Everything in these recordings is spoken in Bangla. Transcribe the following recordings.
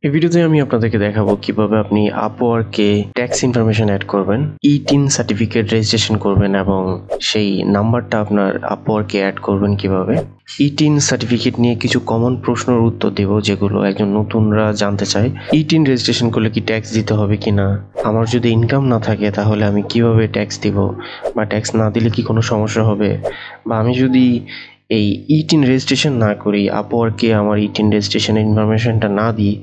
এই ভিডিওতে আমি আপনাদেরকে দেখাবো কিভাবে আপনি আপওয়ার্কে ট্যাক্স ইনফরমেশন অ্যাড করবেন, ই-টিন সার্টিফিকেট রেজিস্ট্রেশন করবেন এবং সেই নাম্বারটা আপনার আপওয়ার্কে অ্যাড করবেন কিভাবে। ই-টিন সার্টিফিকেট নিয়ে কিছু কমন প্রশ্নের উত্তর দেব যেগুলো একজন নতুনরা জানতে চায়। ই-টিন রেজিস্ট্রেশন করলে কি ট্যাক্স দিতে হবে কিনা, আমার যদি ইনকাম না থাকে তাহলে আমি কিভাবে ট্যাক্স দিব, বা ট্যাক্স না দিলে কি কোনো সমস্যা হবে, বা আমি যদি এই ই-টিন রেজিস্ট্রেশন না করি, আপওয়ার্কে আমার ই-টিন রেজিস্ট্রেশনের ইনফরমেশনটা না দিই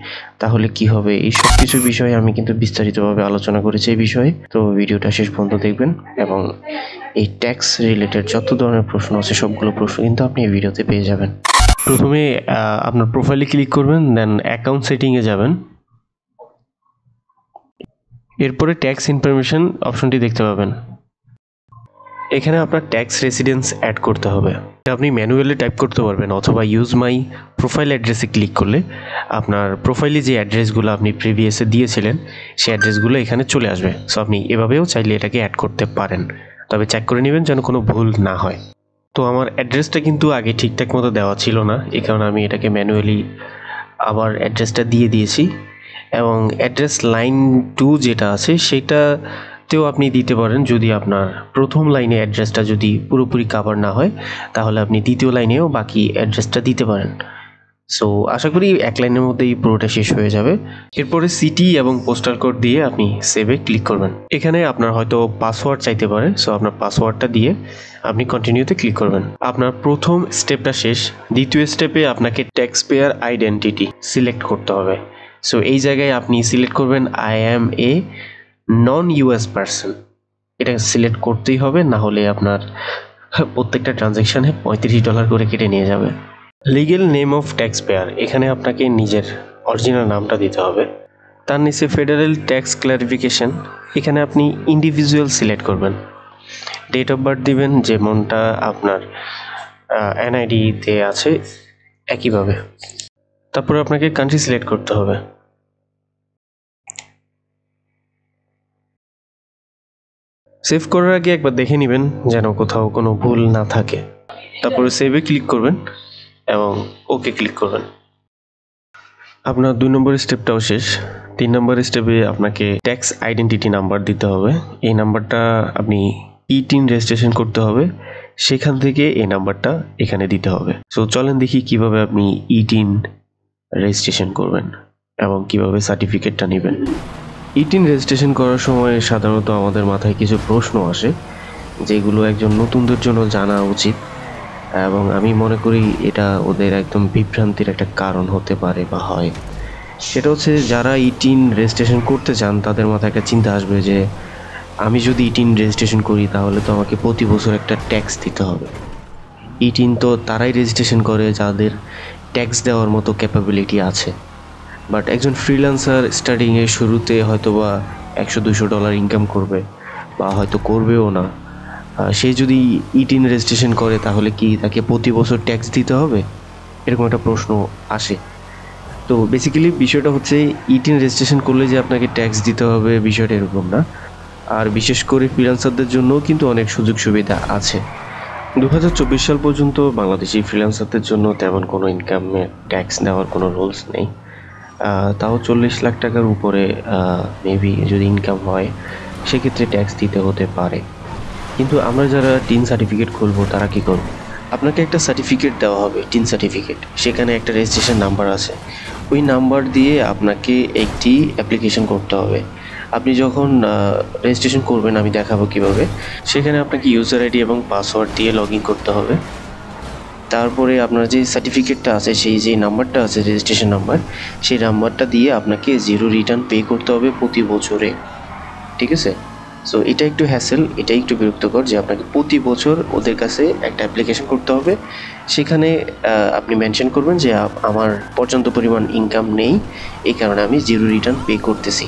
তাহলে কি হবে। এই সব কিছু বিষয়ে আমি কিন্তু বিস্তারিতভাবে আলোচনা করেছি এই বিষয়ে, তো ভিডিওটা শেষ পর্যন্ত দেখবেন এবং এই ট্যাক্স রিলেটেড যত ধরনের প্রশ্ন আছে সবগুলো প্রশ্ন কিন্তু আপনি এই ভিডিওতে পেয়ে যাবেন। প্রথমে আপনার প্রোফাইলে ক্লিক করবেন, দেন অ্যাকাউন্ট সেটিংয়ে যাবেন, এরপরে ট্যাক্স ইনফরমেশন অপশনটি দেখতে পাবেন। এখানে আপনার ট্যাক্স রেসিডেন্স অ্যাড করতে হবে। আপনি ম্যানুয়ালি টাইপ করতে পারবেন অথবা ইউজ মাই প্রোফাইল অ্যাড্রেসে ক্লিক করলে আপনার প্রোফাইলে যে অ্যাড্রেসগুলো আপনি প্রিভিয়াসে দিয়েছিলেন সেই অ্যাড্রেসগুলো এখানে চলে আসবে। সো আপনি এভাবেও চাইলে এটাকে অ্যাড করতে পারেন, তবে চেক করে নেবেন যেন কোনো ভুল না হয়। তো আমার অ্যাড্রেসটা কিন্তু আগে ঠিকঠাক মতো দেওয়া ছিল না, এই কারণে আমি এটাকে ম্যানুয়ালি আবার অ্যাড্রেসটা দিয়ে দিয়েছি এবং অ্যাড্রেস লাইন 2 যেটা আছে সেটাতেও আপনি দিতে পারেন। যদি আপনার প্রথম লাইনে অ্যাড্রেসটা যদি পুরোপুরি কভার না হয় তাহলে আপনি দ্বিতীয় লাইনেও বাকি অ্যাড্রেসটা দিতে পারেন। সো আশা করি এক লাইনের মধ্যেই পুরোটা শেষ হয়ে যাবে। এরপরে সিটি এবং পোস্টাল কোড দিয়ে আপনি সেভে ক্লিক করবেন। এখানে আপনার হয়তো পাসওয়ার্ড চাইতে পারে, সো আপনার পাসওয়ার্ডটা দিয়ে আপনি কন্টিনিউতে ক্লিক করবেন। আপনার প্রথম স্টেপটা শেষ, দ্বিতীয় স্টেপে আপনাকে ট্যাক্স পেয়ার আইডেন্টিটি সিলেক্ট করতে হবে। সো এই জায়গায় আপনি সিলেক্ট করবেন I am A non US person, এটা সিলেক্ট করতেই হবে, না হলে আপনার প্রত্যেকটা ট্রানজ্যাকশানে $35 করে কেটে নিয়ে যাবে। Legal name of tax payer, এখানে আপনাকে নিজের অরিজিনাল নামটা দিতে হবে। তার নিচে ফেডারেল ট্যাক্স ক্লারিফিকেশন, এখানে আপনি ইন্ডিভিজুয়াল সিলেক্ট করবেন। ডেট অফ বার্থ দিবেন যেমনটা আপনার এনআইডিতে আছে একইভাবে। তারপরে আপনাকে কান্ট্রি সিলেক্ট করতে হবে। সেভ করার আগে একবার দেখে নেবেন যেন কোথাও কোনো ভুল না থাকে। তারপরে সেভে ক্লিক করবেন এবং ওকে ক্লিক করবেন। আপনার 2 নম্বর স্টেপটাও শেষ। 3 নম্বর স্টেপে আপনাকে ট্যাক্স আইডেন্টিটি নাম্বার দিতে হবে। এই নাম্বারটা আপনি ই-টিন রেজিস্ট্রেশন করতে হবে, সেখান থেকে এই নাম্বারটা এখানে দিতে হবে। সো চলেন দেখি কিভাবে আপনি ই-টিন রেজিস্ট্রেশন করবেন এবং কিভাবে সার্টিফিকেটটা নেবেন। ই-টিন রেজিস্ট্রেশন করার সময় সাধারণত আমাদের মাথায় কিছু প্রশ্ন আসে যেগুলো একজন নতুনদের জন্য জানা উচিত, এবং আমি মনে করি এটা ওদের একদম বিভ্রান্তির একটা কারণ হতে পারে বা হয়। সেটা হচ্ছে যারা ই-টিন রেজিস্ট্রেশন করতে চান তাদের মাথায় একটা চিন্তা আসবে যে আমি যদি ই-টিন রেজিস্ট্রেশন করি তাহলে তো আমাকে প্রতি বছর একটা ট্যাক্স দিতে হবে। ই-টিন তো তারাই রেজিস্ট্রেশন করে যাদের ট্যাক্স দেওয়ার মতো ক্যাপাবিলিটি আছে, বাট একজন ফ্রিল্যান্সার স্টার্টিংয়ের শুরুতে হয়তো বা $100-200 ইনকাম করবে বা হয়তো করবেও না। সে যদি ই-টিন রেজিস্ট্রেশন করে তাহলে কি তাকে প্রতি বছর ট্যাক্স দিতে হবে, এরকম একটা প্রশ্ন আসে। তো বেসিক্যালি বিষয়টা হচ্ছে ই-টিন রেজিস্ট্রেশন করলে যে আপনাকে ট্যাক্স দিতে হবে বিষয়টা এরকম না। আর বিশেষ করে ফ্রিল্যান্সারদের জন্য কিন্তু অনেক সুযোগ সুবিধা আছে। 2024 সাল পর্যন্ত বাংলাদেশি ফ্রিল্যান্সারদের জন্য তেমন কোনো ইনকামে ট্যাক্স নেওয়ার কোনো রুলস নেই। তাও 40 লাখ টাকার উপরে মেবি যদি ইনকাম হয় সেক্ষেত্রে ট্যাক্স দিতে হতে পারে। কিন্তু আমরা যারা টিন সার্টিফিকেট খুলবো তারা কি করব, আপনাকে একটা সার্টিফিকেট দেওয়া হবে, টিন সার্টিফিকেট, সেখানে একটা রেজিস্ট্রেশন নাম্বার আছে, ওই নাম্বার দিয়ে আপনাকে একটি অ্যাপ্লিকেশন করতে হবে। আপনি যখন রেজিস্ট্রেশন করবেন আমি দেখাবো কিভাবে। সেখানে আপনাকে ইউজার আইডি এবং পাসওয়ার্ড দিয়ে লগ ইন করতে হবে। তারপরে আপনার যে সার্টিফিকেটটা আছে, সেই যে নাম্বারটা আছে রেজিস্ট্রেশন নাম্বার, সেই নাম্বারটা দিয়ে আপনাকে 0 রিটার্ন পে করতে হবে প্রতি বছরে, ঠিক আছে। সো এটা একটু হ্যাসেল, এটা একটু বিরক্তকর যে আপনাকে প্রতি বছর ওদের কাছে একটা অ্যাপ্লিকেশন করতে হবে। সেখানে আপনি মেনশন করবেন যে আমার পর্যাপ্ত পরিমাণ ইনকাম নেই, এই কারণে আমি 0 রিটার্ন পে করতেছি।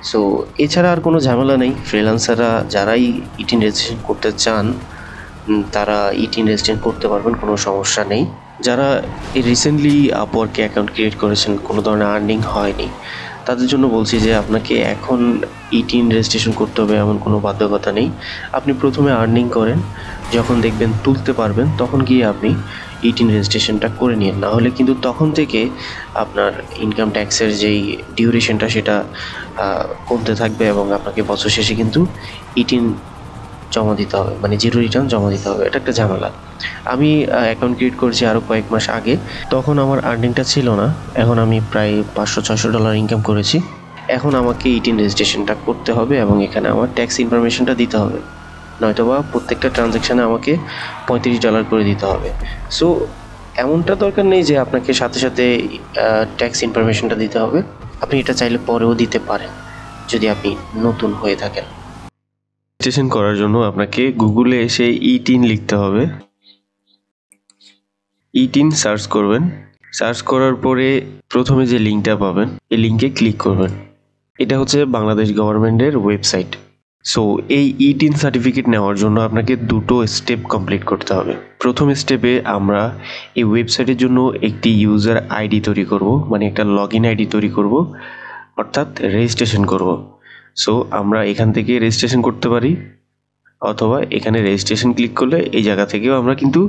সো এছাড়া আর কোনো ঝামেলা নেই। ফ্রিল্যান্সাররা যারাই ই-টিন রেজিস্ট্রেশন করতে চান তারা ই-টিন রেজিস্ট্রেশন করতে পারবেন, কোনো সমস্যা নেই। যারা রিসেন্টলি আপওয়ার্কে অ্যাকাউন্ট ক্রিয়েট করেছেন, কোনো ধরনের আর্নিং হয়নি, তাদের জন্য বলছি যে আপনাকে এখন ই-টিন রেজিস্ট্রেশন করতে হবে এমন কোনো বাধ্যকতা নেই। আপনি প্রথমে আর্নিং করেন, যখন দেখবেন তুলতে পারবেন তখন গিয়ে আপনি 18 রেজিস্ট্রেশনটা করে নিন, না হলে কিন্তু তখন থেকে আপনার ইনকাম ট্যাক্সের যেই ডিউরেশনটা সেটা কমতে থাকবে এবং আপনাকে বছর শেষে কিন্তু 18 জমা দিতে হবে, মানে জিরো রিটার্ন জমা দিতে হবে। এটা একটা ঝামেলা। আমি অ্যাকাউন্ট ক্রিয়েট করেছি আরও কয়েক মাস আগে, তখন আমার আর্নিংটা ছিল না। এখন আমি প্রায় $500-600 ইনকাম করেছি। এখন আমাকে 18 রেজিস্ট্রেশনটা করতে হবে এবং এখানে আমার ট্যাক্স ইনফরমেশনটা দিতে হবে, নয়তোবা প্রত্যেকটা ট্রানজ্যাকশানে আমাকে $35 করে দিতে হবে। সো এমনটা দরকার নেই যে আপনাকে সাথে সাথে ট্যাক্স ইনফরমেশনটা দিতে হবে। আপনি এটা চাইলে পরেও দিতে পারেন যদি আপনি নতুন হয়ে থাকেন। রেজিস্ট্রেশন করার জন্য আপনাকে গুগলে এসে E10 লিখতে হবে। E10 সার্চ করবেন। সার্চ করার পরে প্রথমে যে লিঙ্কটা পাবেন এই লিঙ্কে ক্লিক করবেন। এটা হচ্ছে বাংলাদেশ গভর্নমেন্টের ওয়েবসাইট। সো এই E10 সার্টিফিকেট নেওয়ার জন্য আপনাকে দুটো স্টেপ কমপ্লিট করতে হবে। প্রথম স্টেপে আমরা এই ওয়েবসাইটের জন্য একটি ইউজার আইডি তৈরি করব, মানে একটা লগ ইন আইডি তৈরি করব, অর্থাৎ রেজিস্ট্রেশন করব। সো আমরা এখান থেকে রেজিস্ট্রেশন করতে পারি, অথবা এখানে রেজিস্ট্রেশন ক্লিক করলে এই জায়গা থেকেও আমরা কিন্তু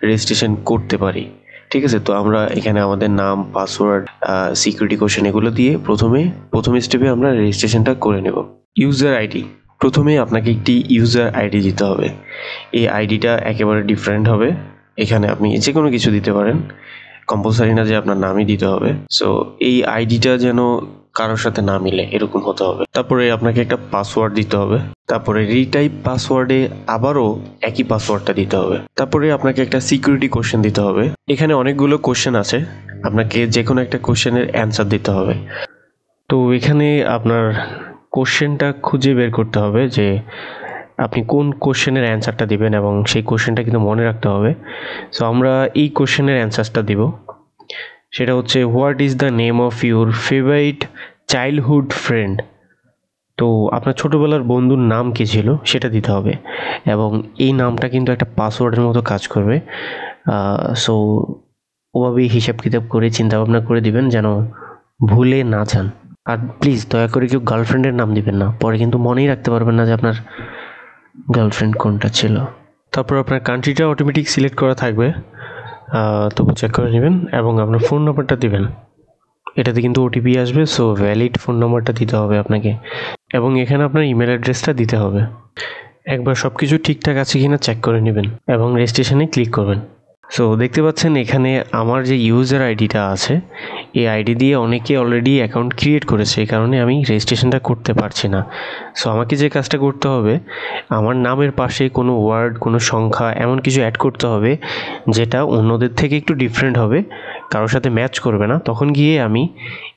রেজিস্ট্রেশন করতে পারি। ঠিক আছে, তো আমরা এখানে আমাদের নাম, পাসওয়ার্ড, সিকিউরিটি কোশ্চেন এগুলো দিয়ে প্রথম স্টেপে আমরা রেজিস্ট্রেশনটা করে নেব। ইউজার আইডি, প্রথমে আপনাকে একটি ইউজার আইডি দিতে হবে। এই আইডিটা একেবারে ডিফারেন্ট হবে। এখানে আপনি যে কোনো কিছু দিতে পারেন, কম্পালসারি না যে আপনার নামই দিতে হবে। সো এই আইডিটা যেন কারোর সাথে না মিলে এরকম হতে হবে। তারপরে আপনাকে একটা পাসওয়ার্ড দিতে হবে। তারপরে রিটাইপ পাসওয়ার্ডে আবারও একই পাসওয়ার্ডটা দিতে হবে। তারপরে আপনাকে একটা সিকিউরিটি কোশ্চেন দিতে হবে। এখানে অনেকগুলো কোশ্চেন আছে, আপনাকে যে কোনো একটা কোশ্চেনের অ্যান্সার দিতে হবে। তো এখানে আপনার কোশ্চেনটা খুঁজে বের করতে হবে যে আপনি কোন কোশ্চেনের অ্যান্সারটা দিবেন, এবং সেই কোশ্চেনটা কিন্তু মনে রাখতে হবে। সো আমরা এই কোশ্চেনের অ্যান্সারটা দিব। সেটা হচ্ছে, what is the name of your favourite childhood friend. তো আপনার ছোটোবেলার বন্ধুর নাম কী ছিল সেটা দিতে হবে, এবং এই নামটা কিন্তু একটা পাসওয়ার্ডের মতো কাজ করবে। সো ওভাবেই হিসাব কিতাব করে চিন্তাভাবনা করে দিবেন যেন ভুলে না যান। আর প্লিজ দয়া করে কেউ গার্লফ্রেন্ডের নাম দিবেন না, পরে কিন্তু মনেই রাখতে পারবেন না যে আপনার গার্লফ্রেন্ড কোনটা ছিল। তারপর আপনার কান্ট্রিটা অটোমেটিক সিলেক্ট করা থাকবে, তবু চেক করে নেবেন, এবং আপনার ফোন নাম্বারটা দিবেন। এটাতে কিন্তু ওটিপি আসবে, সো ভ্যালিড ফোন নাম্বারটা দিতে হবে আপনাকে, এবং এখানে আপনার ইমেল অ্যাড্রেসটা দিতে হবে। একবার সব কিছু ঠিকঠাক আছে কিনা চেক করে নেবেন এবং রেজিস্ট্রেশনে ক্লিক করবেন। সো দেখতে পাচ্ছেন এখানে আমার যে ইউজার আইডিটা আছে, এই আইডি দিয়ে অনেকে অলরেডি অ্যাকাউন্ট ক্রিয়েট করেছে, এই কারণে আমি রেজিস্ট্রেশনটা করতে পারছি না। সো আমাকে যে কাজটা করতে হবে, আমার নামের পাশে কোনো ওয়ার্ড, কোনো সংখ্যা এমন কিছু অ্যাড করতে হবে যেটা অন্যদের থেকে একটু ডিফারেন্ট হবে, কারোর সাথে ম্যাচ করবে না, তখন গিয়ে আমি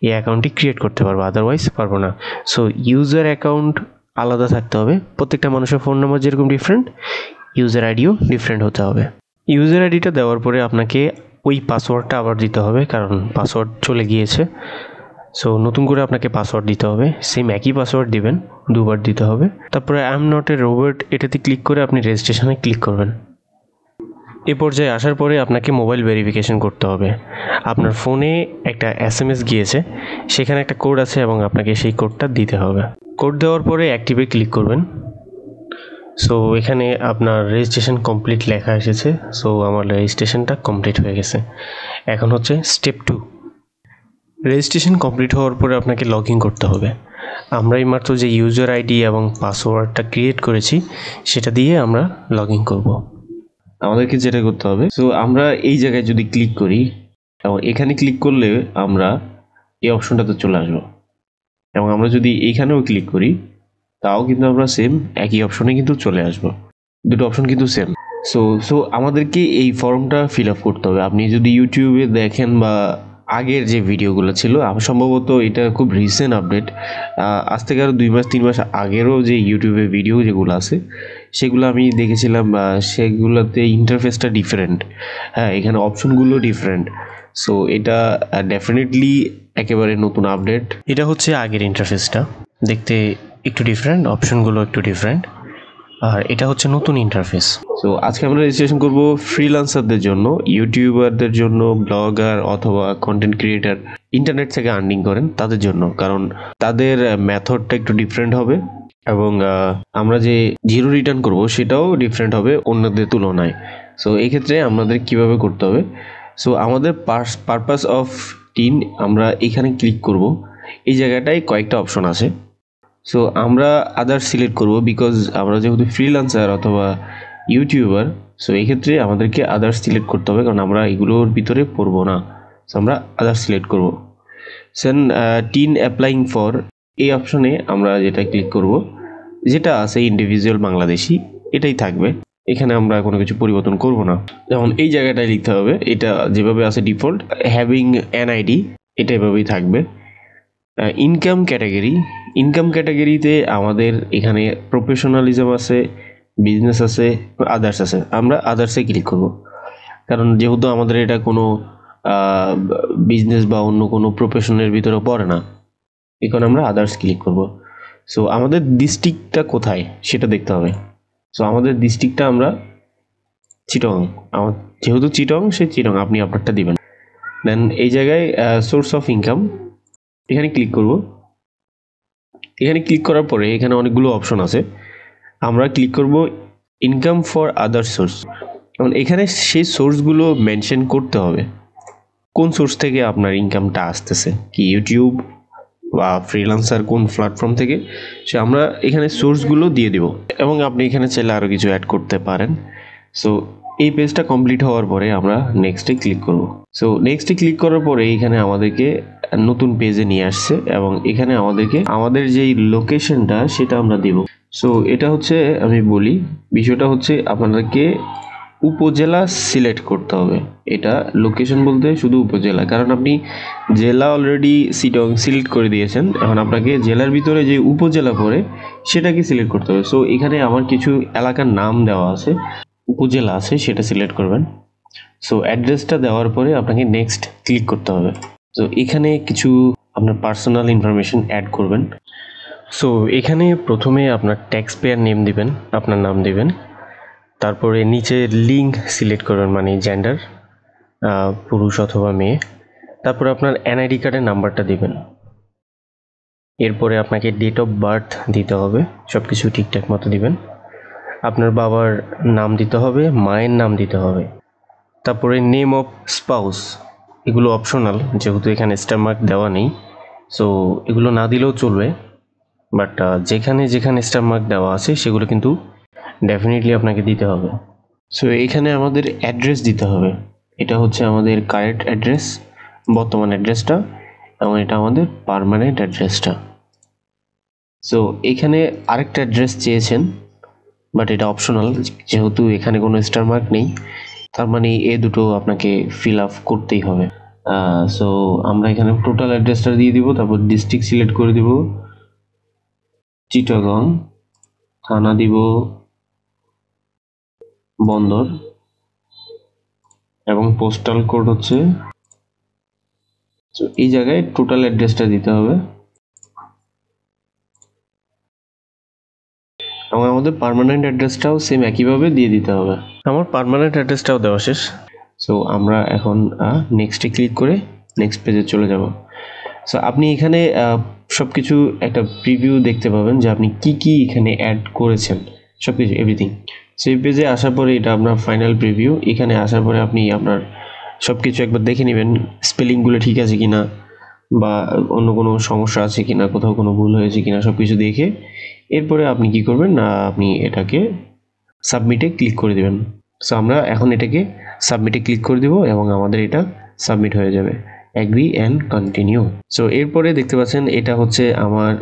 এই অ্যাকাউন্টটি ক্রিয়েট করতে পারবো, আদারওয়াইজ পারবো না। সো ইউজার অ্যাকাউন্ট আলাদা থাকতে হবে, প্রত্যেকটা মানুষের ফোন নাম্বার যেরকম ডিফারেন্ট, ইউজার আইডিও ডিফারেন্ট হতে হবে। ইউজার আইডিটা দেওয়ার পরে আপনাকে ওই পাসওয়ার্ডটা আবার দিতে হবে, কারণ পাসওয়ার্ড চলে গিয়েছে। সো নতুন করে আপনাকে পাসওয়ার্ড দিতে হবে, সেম একই পাসওয়ার্ড দিবেন, দুবার দিতে হবে। তারপরে I am not a robot এটাতে ক্লিক করে আপনি রেজিস্ট্রেশনে ক্লিক করবেন। এ পর্যায়ে আসার পরে আপনাকে মোবাইল ভেরিফিকেশন করতে হবে। আপনার ফোনে একটা SMS গিয়েছে, সেখানে একটা কোড আছে এবং আপনাকে সেই কোডটা দিতে হবে। কোড দেওয়ার পরে অ্যাক্টিভে ক্লিক করবেন। সো এখানে আপনার রেজিস্ট্রেশন কমপ্লিট লেখা এসেছে। সো আমার রেজিস্ট্রেশনটা কমপ্লিট হয়ে গেছে। এখন হচ্ছে স্টেপ 2। রেজিস্ট্রেশন কমপ্লিট হওয়ার পরে আপনাকে লগ ইন করতে হবে। আমরা এইমাত্র যে ইউজার আইডি এবং পাসওয়ার্ডটা ক্রিয়েট করেছি সেটা দিয়ে আমরা লগ ইন করবো। আমাদেরকে যেটা করতে হবে, সো আমরা এই জায়গায় যদি ক্লিক করি এবং এখানে ক্লিক করলে আমরা এই অপশনটাতে চলে আসবো, এবং আমরা যদি এইখানেও ক্লিক করি তাও কিন্তু আমরা সেম একই অপশনে কিন্তু চলে আসবো। দুটো অপশন কিন্তু সেম। সো আমাদেরকে এই ফর্মটা ফিল আপ করতে হবে। আপনি যদি ইউটিউবে দেখেন বা আগের যে ভিডিওগুলো ছিল, সম্ভবত এটা খুব রিসেন্ট আপডেট, আজ থেকে আরও 2 মাস 3 মাস আগেরও যে ইউটিউবে ভিডিও যেগুলো আছে সেগুলো আমি দেখেছিলাম, সেগুলোতে ইন্টারফেসটা ডিফারেন্ট। হ্যাঁ, এখানে অপশনগুলো ডিফারেন্ট। সো এটা ডেফিনেটলি একেবারে নতুন আপডেট। এটা হচ্ছে আগের ইন্টারফেসটা, দেখতে একটু ডিফারেন্ট, অপশনগুলো একটু ডিফারেন্ট, আর এটা হচ্ছে নতুন ইন্টারফেস। সো আজকে আমরা রেজিস্ট্রেশন করব ফ্রিল্যান্সারদের জন্য, ইউটিউবারদের জন্য, ব্লগার অথবা কন্টেন্ট ক্রিয়েটার, ইন্টারনেট থেকে আর্নিং করেন তাদের জন্য, কারণ তাদের মেথডটা একটু ডিফারেন্ট হবে, এবং আমরা যে জিরো রিটার্ন করব সেটাও ডিফারেন্ট হবে অন্যদের তুলনায়। সো এই ক্ষেত্রে আমাদের কিভাবে করতে হবে, সো আমাদের পারপাস অফ টিন আমরা এখানে ক্লিক করব। এই জায়গাটায় কয়েকটা অপশন আছে। সো আমরা আদার্স সিলেক্ট করব, বিকজ আমরা যেহেতু ফ্রিল্যান্সার অথবা ইউটিউবার, সো এই ক্ষেত্রে আমাদেরকে আদার্স সিলেক্ট করতে হবে, কারণ আমরা এগুলোর ভিতরে পড়বো না। সো আমরা আদার্স সিলেক্ট করব। সেন টিন অ্যাপ্লাইং ফর এই অপশনে আমরা যেটা ক্লিক করব, যেটা আছে ইন্ডিভিজুয়াল বাংলাদেশি, এটাই থাকবে। এখানে আমরা কোনো কিছু পরিবর্তন করব না। যেমন এই জায়গাটায় লিখতে হবে, এটা যেভাবে আছে ডিফল্ট, হ্যাভিং এনআইডি, এটা এভাবেই থাকবে। ইনকাম ক্যাটাগরিতে আমাদের এখানে প্রফেশনালিজম আছে, বিজনেস আছে, আদার্স আছে। আমরা আদার্সে ক্লিক করব, কারণ যেহেতু আমাদের এটা কোনো বিজনেস বা অন্য কোনো প্রফেশনের ভিতরে পড়ে না, এখন আমরা আদার্স ক্লিক করব। সো আমাদের ডিস্ট্রিক্টটা কোথায় সেটা দেখতে হবে। সো আমাদের ডিস্ট্রিক্টটা আমরা চিটং, যেহেতু চিটং, সেই চিটং আপনি আপনারটা দিবেন। দেন এই জায়গায় সোর্স অফ ইনকাম, এখানে ক্লিক করব। এখানে ক্লিক করার পরে এখানে অনেকগুলো অপশন আছে। আমরা ক্লিক করব ইনকাম ফর আদার সোর্স। এবং এখানে সেই সোর্সগুলো মেনশন করতে হবে, কোন সোর্স থেকে আপনার ইনকামটা আসতেছে, কি ইউটিউব বা ফ্রিল্যান্সার কোন প্ল্যাটফর্ম থেকে, সে আমরা এখানে সোর্সগুলো দিয়ে দিব। এবং আপনি এখানে চাইলে আরও কিছু অ্যাড করতে পারেন। সো এই পেজটা কমপ্লিট হওয়ার পরে আমরা নেক্সটে ক্লিক করব। সো নেক্সটে ক্লিক করার পরে এখানে আমাদেরকে নতুন পেজে নিয়ে আসছে, এবং এখানে আমাদেরকে আমাদের যেই লোকেশনটা সেটা আমরা দিব। সো এটা হচ্ছে, আমি বলি বিষয়টা হচ্ছে, আপনাদেরকে উপজেলা সিলেক্ট করতে হবে। এটা লোকেশন বলতে শুধু উপজেলা, কারণ আপনি জেলা অলরেডি চিটং সিলেক্ট করে দিয়েছেন, এখন আপনাকে জেলার ভিতরে যে উপজেলা পড়ে সেটাকে সিলেক্ট করতে হবে। সো এখানে আমার কিছু এলাকার নাম দেওয়া আছে, উপজেলা আছে, সেটা সিলেক্ট করবেন। সো অ্যাড্রেসটা দেওয়ার পরে আপনাকে নেক্সট ক্লিক করতে হবে। সো এখানে কিছু আপনার পার্সোনাল ইনফরমেশন অ্যাড করবেন। সো এখানে প্রথমে আপনার ট্যাক্স পেয়ার নেম দিবেন, আপনার নাম দিবেন। তারপরে নিচে লিঙ্ক সিলেক্ট করবেন, মানে জেন্ডার, পুরুষ অথবা মেয়ে। তারপরে আপনার এনআইডি কার্ডের নাম্বারটা দিবেন। এরপরে আপনাকে ডেট অফ বার্থ দিতে হবে, সব কিছু ঠিকঠাক মতো দিবেন। আপনার বাবার নাম দিতে হবে, মায়ের নাম দিতে হবে। তারপরে নেম অফ স্পাউস, এগুলো অপশনাল, যেহেতু এখানে স্টার মার্ক দেওয়া নেই, সো এগুলো না দিলেও চলবে। বাট যেখানে যেখানে স্টার মার্ক দেওয়া আছে সেগুলো কিন্তু ডেফিনেটলি আপনাকে দিতে হবে। সো এখানে আমাদের অ্যাড্রেস দিতে হবে, এটা হচ্ছে আমাদের কারেন্ট অ্যাড্রেস, বর্তমান অ্যাড্রেসটা, এবং এটা আমাদের পার্মানেন্ট অ্যাড্রেসটা। সো এখানে আরেকটা অ্যাড্রেস চেয়েছেন, বাট এটা অপশনাল, যেহেতু এখানে কোনো স্টার মার্ক নেই, তার মানে এ দুটো আপনাকে ফিল আপ করতেই হবে। সো আমরা এখানে টোটাল অ্যাড্রেসটা দিয়ে দিব, তারপর ডিস্ট্রিক্ট সিলেক্ট করে দিব চিটাগং, থানা দিব বন্দর, এবং পোস্টাল কোড হচ্ছে, এই জায়গায় টোটাল অ্যাড্রেসটা দিতে হবে। এবং আমাদের পার্মানেন্ট অ্যাড্রেসটাও সেম একইভাবে দিয়ে দিতে হবে। আমার পার্মানেন্ট অ্যাড্রেসটাও দেওয়া শেষ। সো আমরা এখন নেক্সটে ক্লিক করে নেক্সট পেজে চলে যাব। সো আপনি এখানে সব কিছু একটা প্রিভিউ দেখতে পাবেন, যে আপনি কি কি এখানে অ্যাড করেছেন, সব কিছু এভরিথিং। সো এই পেজে আসার পরে এটা আপনার ফাইনাল প্রিভিউ। এখানে আসার পরে আপনি আপনার সব কিছু একবার দেখে নেবেন, স্পেলিংগুলো ঠিক আছে কিনা, বা অন্য কোনো সমস্যা আছে কিনা, কোথাও কোনো ভুল হয়েছে কিনা, সব কিছু দেখে এরপরে আপনি কি করবেন, আপনি এটাকে সাবমিটে ক্লিক করে দেবেন। সো আমরা এখন এটাকে সাবমিটে ক্লিক করে দেব, এবং আমাদের এটা সাবমিট হয়ে যাবে। Agree and continue. সো এরপরে দেখতে পাচ্ছেন এটা হচ্ছে আমার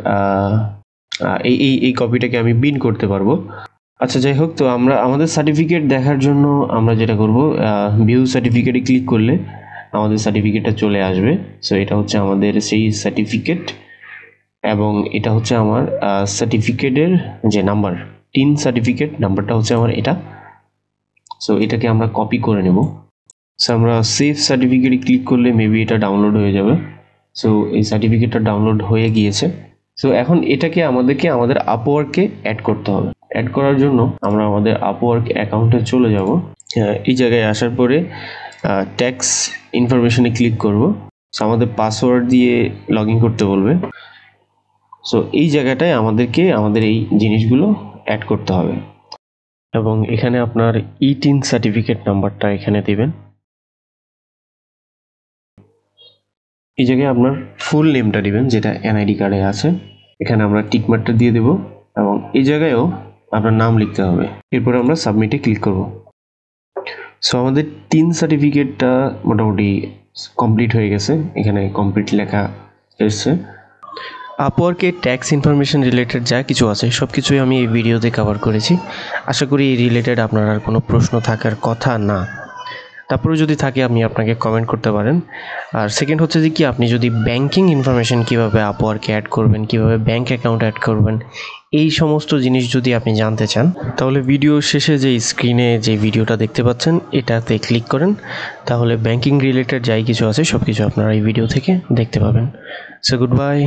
এই কপিটাকে আমি বিন করতে পারবো। আচ্ছা, যাই হোক, তো আমরা আমাদের সার্টিফিকেট দেখার জন্য আমরা যেটা করব, ভিউ সার্টিফিকেটে ক্লিক করলে আমাদের সার্টিফিকেটটা চলে আসবে। সো এটা হচ্ছে আমাদের সেই সার্টিফিকেট, এবং এটা হচ্ছে আমার সার্টিফিকেটের যে নাম্বার, টিন সার্টিফিকেট নাম্বারটা হচ্ছে আমার এটা। সো এটাকে আমরা কপি করে নেব। সো আমরা সেভ সার্টিফিকেটে ক্লিক করলে মেবি এটা ডাউনলোড হয়ে যাবে। সো এই সার্টিফিকেটটা ডাউনলোড হয়ে গিয়েছে। সো এখন এটাকে আমাদেরকে আমাদের আপওয়ার্কে অ্যাড করতে হবে। অ্যাড করার জন্য আমরা আমাদের আপওয়ার্ক অ্যাকাউন্টে চলে যাব। এই জায়গায় আসার পরে ট্যাক্স ইনফরমেশনে ক্লিক করব। সো আমাদের পাসওয়ার্ড দিয়ে লগ ইন করতে বলবে। সো এই জায়গাটায় আমাদেরকে আমাদের এই জিনিসগুলো অ্যাড করতে হবে। এবং এখানে আপনার ই-টিন সার্টিফিকেট নাম্বারটা এখানে দিবেন। এই জায়গায় আপনার ফুল নেমটা দিবেন যেটা এনআইডি কার্ডে আছে। এখানে আমরা টিকমার্কটা দিয়ে দেব এবং এই জায়গায়ও আপনার নাম লিখতে হবে। এরপর আমরা সাবমিটে ক্লিক করব। সো আমাদের টিন সার্টিফিকেটটা মোটামুটি কমপ্লিট হয়ে গেছে, এখানে কমপ্লিট লেখা এসছে। আপওয়ার্কে ট্যাক্স ইনফরমেশন রিলেটেড যা কিছু আছে সব কিছুই আমি এই ভিডিওতে কভার করেছি। আশা করি এই রিলেটেড আপনার আর কোনো প্রশ্ন থাকার কথা না। তারপরে যদি থাকে আপনি আপনাকে কমেন্ট করতে পারেন। আর সেকেন্ড হচ্ছে যে কি, আপনি যদি ব্যাংকিং ইনফরমেশন কীভাবে আপওয়ার্কে অ্যাড করবেন, কীভাবে ব্যাংক অ্যাকাউন্ট অ্যাড করবেন, এই সমস্ত জিনিস যদি আপনি জানতে চান তাহলে ভিডিও শেষে যে স্ক্রিনে যে ভিডিওটা দেখতে পাচ্ছেন এটাতে ক্লিক করেন, তাহলে ব্যাংকিং রিলেটেড যাই কিছু আছে সব কিছু আপনারা এই ভিডিও থেকে দেখতে পাবেন। So good bye.